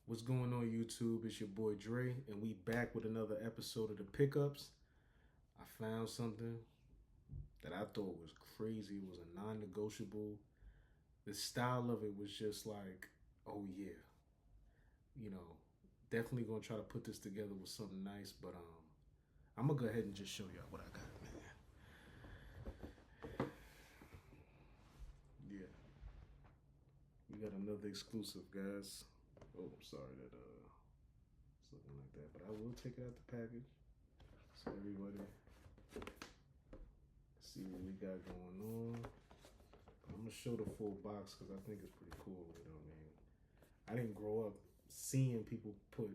What's going on, YouTube? It's your boy Dre, and we back with another episode of the Pickups. I found something that I thought was crazy. It was a non-negotiable. The style of it was just like, oh yeah, you know, definitely gonna try to put this together with something nice. But I'm gonna go ahead and just show y'all what I got, man. Yeah, we got another exclusive, guys. Oh, I'm sorry that it's looking like that, but I will take it out the package so everybody see what we got going on. I'm gonna show the full box because I think it's pretty cool. You know what I mean? I didn't grow up seeing people put,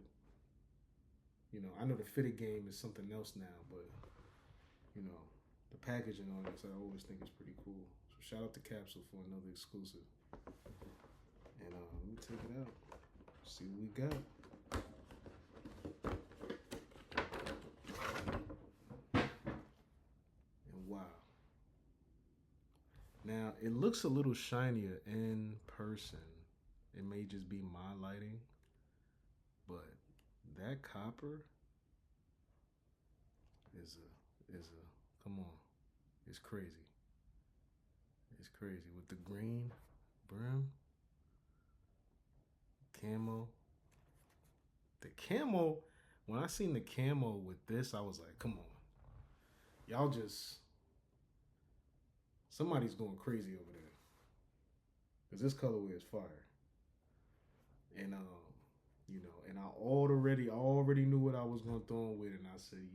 I know the fitted game is something else now, but you know, the packaging on this, I always think is pretty cool. So shout out to Capsule for another exclusive. And let me take it out, see what we got. And wow. Now, it looks a little shinier in person. It may just be my lighting, but that copper is a come on. It's crazy. It's crazy with the green brim, camo. The camo, when I seen the camo with this, I was like, come on. Y'all just somebody's going crazy over there. Cause this colorway is fire. And and I already knew what I was gonna throw in with, and I said,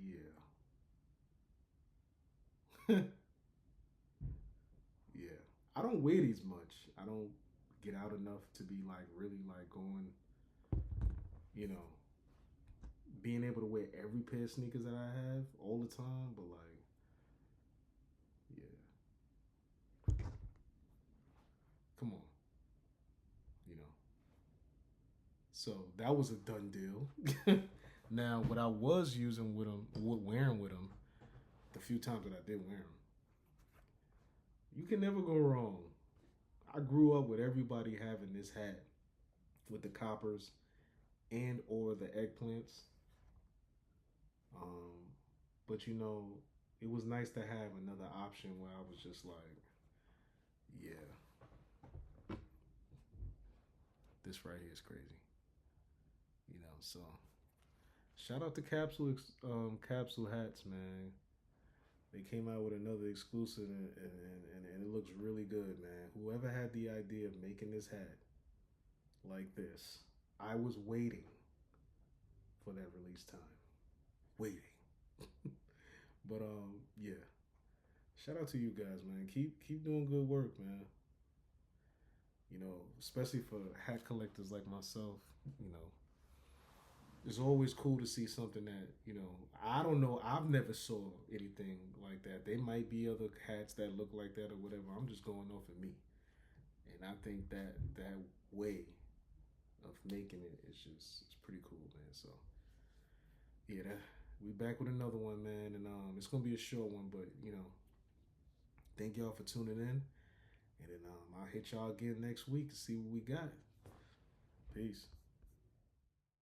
yeah. Yeah. I don't wear these much. I don't get out enough to be like really like going, you know, being able to wear every pair of sneakers that I have all the time, but like, yeah. Come on. You know. So that was a done deal. Now, what I was using with them, wearing with them, the few times that I did wear them, you can never go wrong. I grew up with everybody having this hat with the coppers and or the eggplants. Um, but it was nice to have another option where I was just like, yeah, this right here is crazy. So shout out to Capsule hats, man. They came out with another exclusive, and it looks really good, man. Whoever had the idea of making this hat like this, I was waiting for that release time. Waiting. But yeah. Shout out to you guys, man. Keep doing good work, man. Especially for hat collectors like myself, it's always cool to see something that, I don't know, I've never saw anything like that. There might be other hats that look like that or whatever. I'm just going off of me. And I think that way of making it is it's pretty cool, man. So yeah, we back with another one, man, and it's gonna be a short one, but thank y'all for tuning in, and then I'll hit y'all again next week to see what we got. Peace.